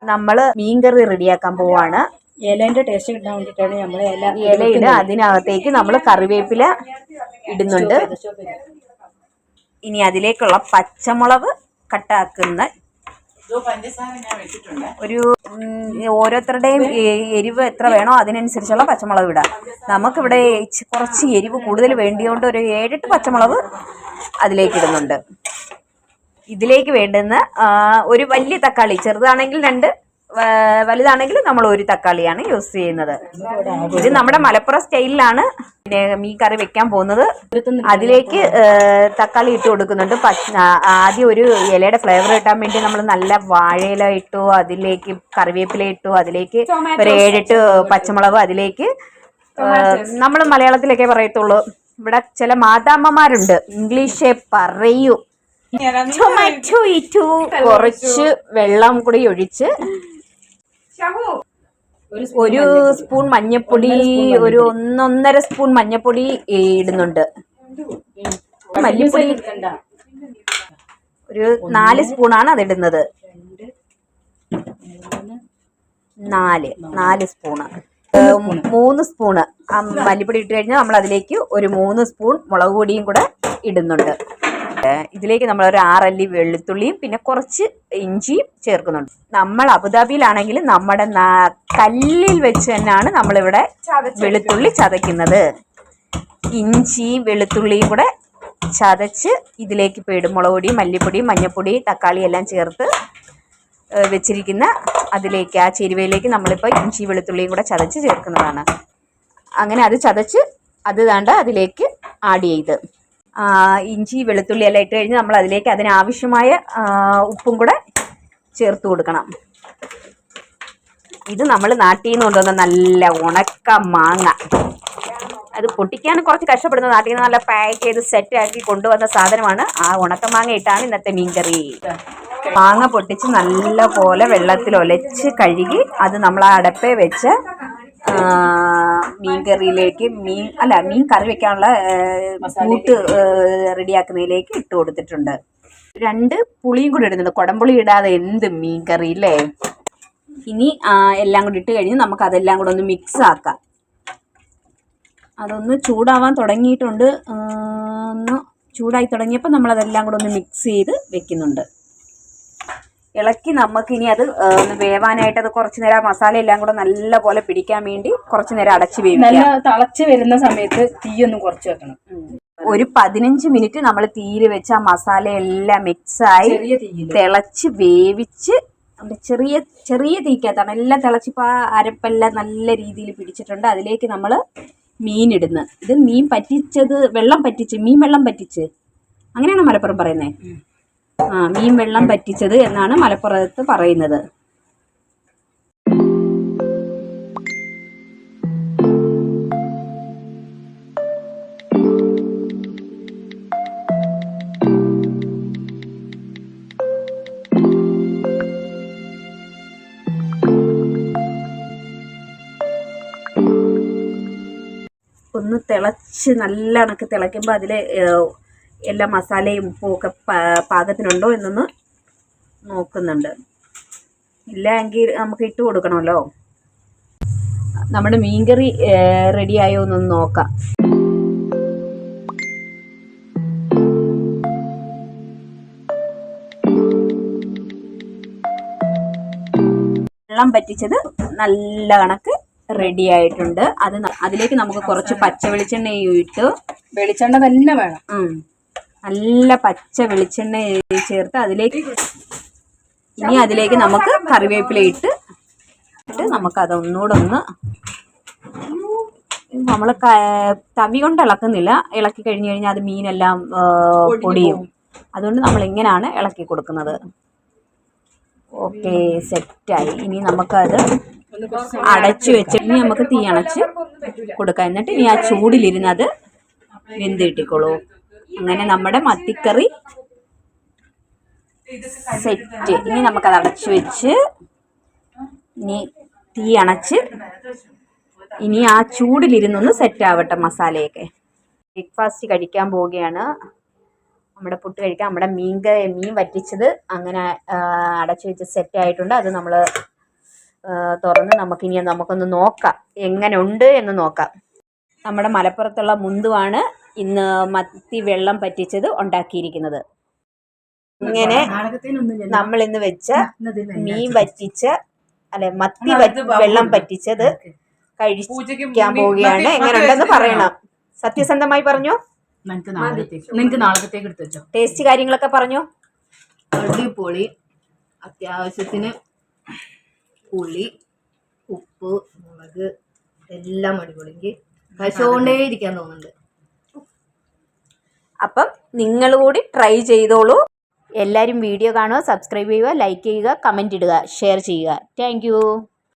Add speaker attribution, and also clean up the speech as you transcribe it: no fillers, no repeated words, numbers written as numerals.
Speaker 1: നമ്മൾ മീൻകറി റെഡിയാക്കാൻ പോവാണ്.
Speaker 2: ഇലേന്റെ ടേസ്റ്റ് കിട്ടാൻ വേണ്ടിയിട്ടാണ് നമ്മൾ
Speaker 1: ഇലയിട് അതിനകത്തേക്ക് നമ്മൾ കറിവേപ്പില ഇടുന്നുണ്ട്. ഇനി അതിലേക്കുള്ള പച്ചമുളക് കട്ടാക്കുന്ന ഒരു ഓരോരുത്തരുടെയും എരിവ് എത്ര വേണോ അതിനനുസരിച്ചുള്ള പച്ചമുളക് ഇടാം. നമുക്കിവിടെ കുറച്ച് എരിവ് കൂടുതൽ വേണ്ടിയോണ്ട് ഒരു 7-8 പച്ചമുളക് അതിലേക്ക് ഇടുന്നുണ്ട്. ഇതിലേക്ക് വേണ്ടുന്ന ഒരു വലിയ തക്കാളി, ചെറുതാണെങ്കിൽ 2, വലുതാണെങ്കിൽ നമ്മൾ 1 തക്കാളിയാണ് യൂസ് ചെയ്യുന്നത്. ഇത് നമ്മുടെ മലപ്പുറം സ്റ്റൈലിലാണ് മീൻ കറി വെക്കാൻ പോകുന്നത്. അതിലേക്ക് തക്കാളി ഇട്ട് കൊടുക്കുന്നുണ്ട്. ആദ്യം ഒരു ഇലയുടെ ഫ്ലേവർ കിട്ടാൻ വേണ്ടി നമ്മൾ നല്ല വാഴയില ഇട്ടു, അതിലേക്ക് കറിവേപ്പില ഇട്ടു, അതിലേക്ക് ഒരു 7-8 പച്ചമുളക്, അതിലേക്ക് നമ്മൾ മലയാളത്തിലൊക്കെ പറയത്തുള്ളൂ. ഇവിടെ ചില മാതാമ്മമാരുണ്ട്, ഇംഗ്ലീഷേ പറയൂ. ടൊമാറ്റോ ഇട്ടു, കുറച്ച് വെള്ളം കൂടി ഒഴിച്ച്, 1 സ്പൂൺ മഞ്ഞപ്പൊടി, ഒരു 1-1.5 സ്പൂൺ മഞ്ഞപ്പൊടി ഇടുന്നുണ്ട്. മല്ലിപ്പൊടി ഒരു 4 സ്പൂണാണ് അതിടുന്നത്. 4 സ്പൂണ്, 3 സ്പൂണ് മല്ലിപ്പൊടി ഇട്ട് കഴിഞ്ഞാൽ നമ്മൾ അതിലേക്ക് ഒരു 3 സ്പൂൺ മുളക് പൊടിയും കൂടെ ഇടുന്നുണ്ട്. ഇതിലേക്ക് നമ്മൾ ഒരു 6 അല്ലി വെളുത്തുള്ളിയും പിന്നെ കുറച്ച് ഇഞ്ചിയും ചേർക്കുന്നുണ്ട്. നമ്മൾ അബുദാബിയിലാണെങ്കിൽ നമ്മുടെ കല്ലിൽ വെച്ച് തന്നെയാണ് നമ്മളിവിടെ വെളുത്തുള്ളി ചതയ്ക്കുന്നത്. ഇഞ്ചി വെളുത്തുള്ളിയും കൂടെ ചതച്ച് ഇതിലേക്ക് ഇടും. മുളക് പൊടിയും മല്ലിപ്പൊടിയും മഞ്ഞൾപ്പൊടിയും തക്കാളി എല്ലാം ചേർത്ത് വെച്ചിരിക്കുന്ന അതിലേക്ക്, ആ ചേരുവയിലേക്ക് നമ്മളിപ്പോൾ ഇഞ്ചി വെളുത്തുള്ളിയും കൂടെ ചതച്ച് ചേർക്കുന്നതാണ്. അങ്ങനെ അത് ചതച്ച് അത് വേണ്ട അതിലേക്ക് ആഡ് ചെയ്ത് ഇഞ്ചി വെളുത്തുള്ളി എല്ലാം ഇട്ട് കഴിഞ്ഞ് നമ്മൾ അതിലേക്ക് അതിനാവശ്യമായ ഉപ്പും കൂടെ ചേർത്ത് കൊടുക്കണം. ഇത് നമ്മൾ നാട്ടിൽ നിന്ന് കൊണ്ടുവന്ന നല്ല ഉണക്ക മാങ്ങ, അത് പൊട്ടിക്കാൻ കുറച്ച് കഷ്ടപ്പെടുന്നത്. നാട്ടിൽ നിന്ന് നല്ല പാക്ക് ചെയ്ത് സെറ്റാക്കി കൊണ്ടുവന്ന സാധനമാണ്. ആ ഉണക്കമാങ്ങ ഇട്ടാണ് ഇന്നത്തെ മീൻകറി. മാങ്ങ പൊട്ടിച്ച് നല്ല പോലെ വെള്ളത്തിൽ ഒലച്ച് കഴുകി അത് നമ്മൾ ആ അടപ്പേ വെച്ച് മീൻ കറിയിലേക്ക് മീൻ കറി വെക്കാനുള്ള കൂട്ട് റെഡിയാക്കുന്നതിലേക്ക് ഇട്ട് കൊടുത്തിട്ടുണ്ട്. 2 പുളിയും കൂടി ഇടുന്നുണ്ട്. കുടംപുളി ഇടാതെ എന്ത് മീൻ കറി അല്ലേ. ഇനി എല്ലാം കൂടി ഇട്ട് കഴിഞ്ഞ് നമുക്ക് അതെല്ലാം കൂടെ ഒന്ന് മിക്സ് ആക്കാം. അതൊന്ന് ചൂടാവാൻ തുടങ്ങിയിട്ടുണ്ട്. ഒന്ന് ചൂടായി തുടങ്ങിയപ്പോൾ നമ്മളതെല്ലാം കൂടെ ഒന്ന് മിക്സ് ചെയ്ത് വെക്കുന്നുണ്ട്. ഇളക്കി നമുക്കിനി അത് ഒന്ന് വേവാനായിട്ട് അത് കുറച്ച് നേരം മസാല എല്ലാം കൂടെ നല്ല പോലെ പിടിക്കാൻ വേണ്ടി കുറച്ച് നേരം അടച്ച് വേവിക്കാം.
Speaker 2: തിളച്ച് വരുന്ന സമയത്ത് തീയൊന്നും കുറച്ച് വെക്കണം.
Speaker 1: ഒരു 15 മിനിറ്റ് നമ്മൾ തീയിൽ വെച്ച് ആ മസാല എല്ലാം മിക്സായി തിളച്ച് വേവിച്ച് ചെറിയ തീക്കകത്താണ് എല്ലാം തിളച്ചിപ്പോൾ ആ അരപ്പെല്ലാം നല്ല രീതിയിൽ പിടിച്ചിട്ടുണ്ട്. അതിലേക്ക് നമ്മൾ മീൻ ഇടുന്നു. ഇത് മീൻ പറ്റിച്ചത്, മീൻ വെള്ളം പറ്റിച്ച് അങ്ങനെയാണോ മലപ്പുറം പറയുന്നത്? മീൻ വെള്ളം പറ്റിച്ചത് എന്നാണ് മലപ്പുറത്ത് പറയുന്നത്. ഒന്ന് തിളച്ച് നല്ല കണക്ക് തിളയ്ക്കുമ്പോൾ അതിൽ എല്ലാ മസാലയും ഉപ്പും ഒക്കെ പാകത്തിനുണ്ടോ എന്നൊന്ന് നോക്കുന്നുണ്ട്. ഇല്ല എങ്കിൽ നമുക്ക് ഇട്ട് കൊടുക്കണമല്ലോ. നമ്മുടെ മീൻകറി റെഡിയായോ എന്നൊന്ന് നോക്കാം. വെള്ളം പറ്റിച്ചത് നല്ല കണക്ക് റെഡി ആയിട്ടുണ്ട്. അതിലേക്ക് നമുക്ക് കുറച്ച് പച്ച വെളിച്ചെണ്ണ ഇട്ട്,
Speaker 2: വെളിച്ചെണ്ണ തന്നെ വേണം,
Speaker 1: നല്ല പച്ച വെളിച്ചെണ്ണ ചേർത്ത് അതിലേക്ക് നമുക്ക് കറിവേപ്പില ഇട്ട് നമുക്കതൊന്നുകൂടെ ഒന്ന് നമ്മൾ തവി കൊണ്ട് ഇളക്കുന്നില്ല. ഇളക്കി കഴിഞ്ഞ് കഴിഞ്ഞാൽ അത് മീനെല്ലാം പൊടിയും. അതുകൊണ്ട് നമ്മൾ ഇങ്ങനെയാണ് ഇളക്കി കൊടുക്കുന്നത്. ഓക്കെ, സെറ്റായി. ഇനി നമുക്കത് അടച്ചു വെച്ച് നമുക്ക് തീ അണച്ച് കൊടുക്കാം. എന്നിട്ട് ഇനി ആ ചൂടിലിരുന്നത് വെന്ത് കിട്ടിക്കോളൂ. അങ്ങനെ നമ്മുടെ മത്തിക്കറി സെറ്റ്. ഇനി നമുക്കത് അടച്ചു വെച്ച് ഇനി തീ അണച്ച് ഇനി ആ ചൂടിലിരുന്നൊന്ന് സെറ്റ് ആവട്ടെ മസാലയൊക്കെ. ബ്രേക്ക്ഫാസ്റ്റ് കഴിക്കാൻ പോവുകയാണ്. നമ്മുടെ പുട്ട് കഴിക്കാം. നമ്മുടെ മീൻ വറ്റിച്ചത് അങ്ങനെ അടച്ചു വെച്ച് സെറ്റ് ആയിട്ടുണ്ട്. അത് നമ്മൾ തുറന്ന് നമുക്കൊന്ന് നോക്കാം എങ്ങനെ ഉണ്ട് എന്ന് നോക്കാം. നമ്മുടെ മലപ്പുറത്തുള്ള മുന്തുവാണ് ഇന്ന് മത്തി വെള്ളം പറ്റിച്ചത് ഉണ്ടാക്കിയിരിക്കുന്നത്. ഇങ്ങനെ നമ്മൾ ഇന്ന് വെച്ച മീൻ വറ്റിച്ച മത്തി വെള്ളം പറ്റിച്ചത് കഴിക്കാൻ പോവുകയാണ്. എങ്ങനെയുണ്ടെന്ന് പറയണം. സത്യസന്ധമായി പറഞ്ഞു.
Speaker 2: നിനക്ക് നാളത്തേക്ക് എടുത്തു വെച്ചോ.
Speaker 1: ടേസ്റ്റ് കാര്യങ്ങളൊക്കെ പറഞ്ഞു.
Speaker 2: അടിപൊളി. അത്യാവശ്യത്തിന് പുളി, ഉപ്പ്, മുളക് എല്ലാം അടിപൊളിക്ക് കഴിച്ചുകൊണ്ടേ ഇരിക്കാൻ തോന്നുന്നുണ്ട്.
Speaker 1: അപ്പം നിങ്ങൾ കൂടി ട്രൈ ചെയ്തോളൂ. എല്ലാവരും വീഡിയോ കാണുക, സബ്സ്ക്രൈബ് ചെയ്യുക, ലൈക്ക് ചെയ്യുക, കമൻറ്റ് ഇടുക, ഷെയർ ചെയ്യുക. താങ്ക്